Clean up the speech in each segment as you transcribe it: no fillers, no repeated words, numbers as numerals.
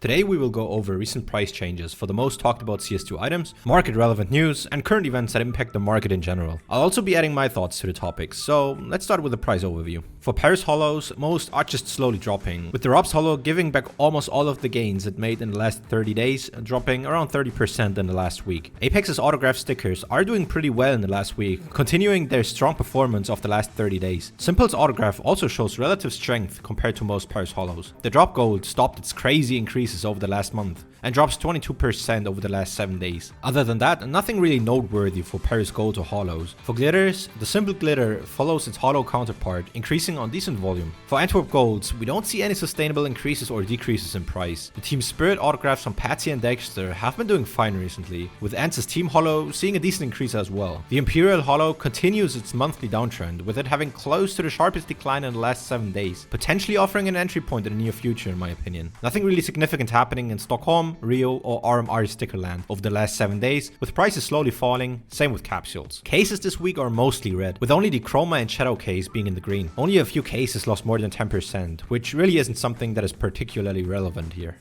Today we will go over recent price changes for the most talked about CS2 items, market relevant news, and current events that impact the market in general. I'll also be adding my thoughts to the topics, so let's start with the price overview. For Paris Hollows, most are just slowly dropping, with the Rob's Hollow giving back almost all of the gains it made in the last 30 days, dropping around 30% in the last week. Apex's autograph stickers are doing pretty well in the last week, continuing their strong performance of the last 30 days. Simple's autograph also shows relative strength compared to most Paris Hollows. The drop gold stopped its crazy increases over the last month and drops 22% over the last 7 days. Other than that, nothing really noteworthy for Paris Gold or Hollows. For glitters, the simple glitter follows its hollow counterpart, increasing on decent volume. For Antwerp Golds, we don't see any sustainable increases or decreases in price. The Team Spirit autographs from Patsy and Dexter have been doing fine recently, with Ance's Team Hollow seeing a decent increase as well. The Imperial Hollow continues its monthly downtrend, with it having close to the sharpest decline in the last 7 days, potentially offering an entry point in the near future in my opinion. Nothing really significant happening in Stockholm, Rio, or RMR Stickerland over the last 7 days, with prices slowly falling, same with capsules. Cases this week are mostly red, with only the Chroma and Shadow case being in the green. Only a few cases lost more than 10%, which really isn't something that is particularly relevant here.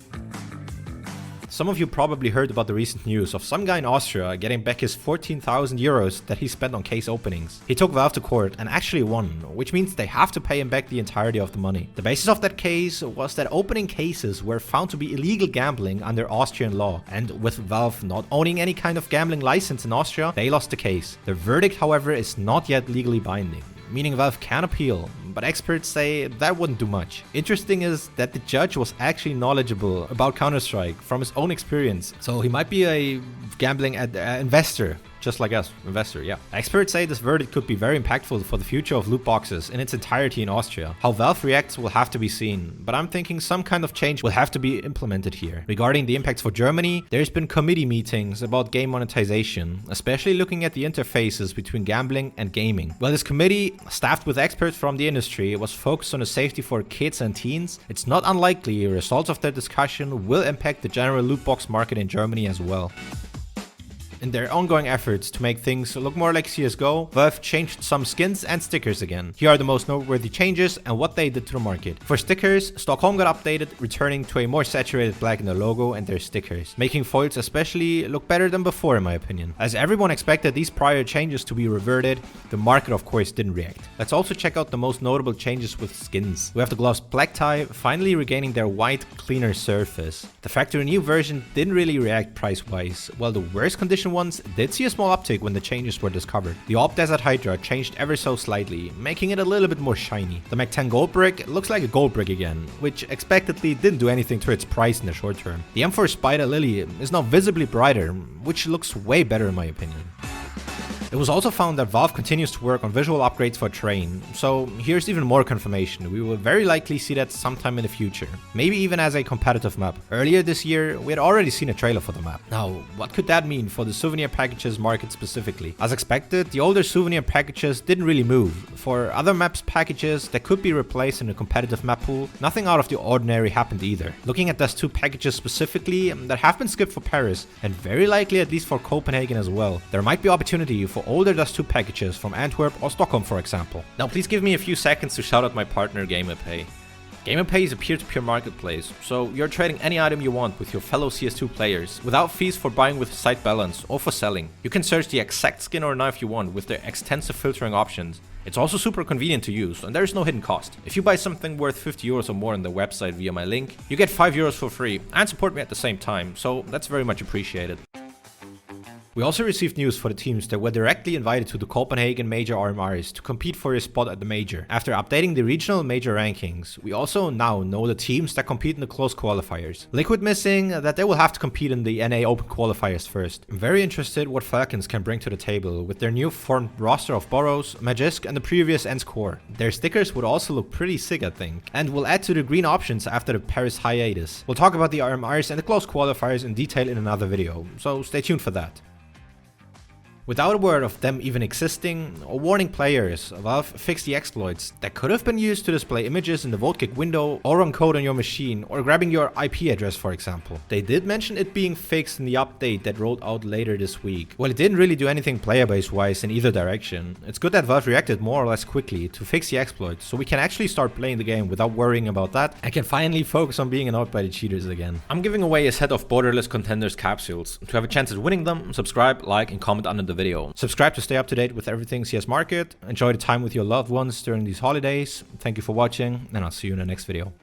Some of you probably heard about the recent news of some guy in Austria getting back his 14,000 euros that he spent on case openings. He took Valve to court and actually won, which means they have to pay him back the entirety of the money. The basis of that case was that opening cases were found to be illegal gambling under Austrian law, and with Valve not owning any kind of gambling license in Austria, they lost the case. The verdict, however, is not yet legally binding, meaning Valve can appeal, but experts say that wouldn't do much. Interesting is that the judge was actually knowledgeable about Counter-Strike from his own experience, so he might be a gambling investor. Just like us, investor, yeah. Experts say this verdict could be very impactful for the future of loot boxes in its entirety in Austria. How Valve reacts will have to be seen, but I'm thinking some kind of change will have to be implemented here. Regarding the impacts for Germany, there's been committee meetings about game monetization, especially looking at the interfaces between gambling and gaming. While this committee, staffed with experts from the industry, was focused on the safety for kids and teens, it's not unlikely results of their discussion will impact the general loot box market in Germany as well. In their ongoing efforts to make things look more like CSGO, Valve changed some skins and stickers again. Here are the most noteworthy changes and what they did to the market. For stickers, Stockholm got updated, returning to a more saturated black in the logo and their stickers, making foils especially look better than before in my opinion. As everyone expected these prior changes to be reverted, the market of course didn't react. Let's also check out the most notable changes with skins. We have the gloves Black Tie finally regaining their white, cleaner surface. The Factory New version didn't really react price-wise, while the worst condition ones did see a small uptick when the changes were discovered. The Orb Desert Hydra changed ever so slightly, making it a little bit more shiny. The Mac 10 Gold Brick looks like a gold brick again, which expectedly didn't do anything to its price in the short term. The M4 Spider Lily is now visibly brighter, which looks way better in my opinion. It was also found that Valve continues to work on visual upgrades for Train, so here's even more confirmation. We will very likely see that sometime in the future, maybe even as a competitive map. Earlier this year, we had already seen a trailer for the map. Now, what could that mean for the souvenir packages market specifically? As expected, the older souvenir packages didn't really move. For other maps packages that could be replaced in a competitive map pool, nothing out of the ordinary happened either. Looking at Dust 2 packages specifically that have been skipped for Paris, and very likely at least for Copenhagen as well, there might be opportunity for older Dust 2 packages from Antwerp or Stockholm for example. Now please give me a few seconds to shout out my partner GamerPay. GamerPay is a peer-to-peer marketplace, so you're trading any item you want with your fellow CS2 players without fees for buying with site balance or for selling. You can search the exact skin or knife you want with their extensive filtering options. It's also super convenient to use and there is no hidden cost. If you buy something worth 50 euros or more on the website via my link, you get 5 euros for free and support me at the same time, so that's very much appreciated. We also received news for the teams that were directly invited to the Copenhagen major RMRs to compete for a spot at the major. After updating the regional major rankings, we also now know the teams that compete in the close qualifiers. Liquid missing that they will have to compete in the NA open qualifiers first. I'm very interested what Falcons can bring to the table with their new formed roster of Boros, Magisk and the previous Ents core. Their stickers would also look pretty sick I think, and will add to the green options after the Paris hiatus. We'll talk about the RMRs and the close qualifiers in detail in another video, so stay tuned for that. Without a word of them even existing or warning players, Valve fixed the exploits that could have been used to display images in the vote-kick window or run code on your machine or grabbing your IP address, for example. They did mention it being fixed in the update that rolled out later this week. Well, it didn't really do anything player base wise in either direction. It's good that Valve reacted more or less quickly to fix the exploit so we can actually start playing the game without worrying about that and can finally focus on being annoyed by the cheaters again. I'm giving away a set of borderless contenders capsules. To have a chance at winning them, subscribe, like and comment under the video. Subscribe to stay up to date with everything CS market. Enjoy the time with your loved ones during these holidays. Thank you for watching and I'll see you in the next video.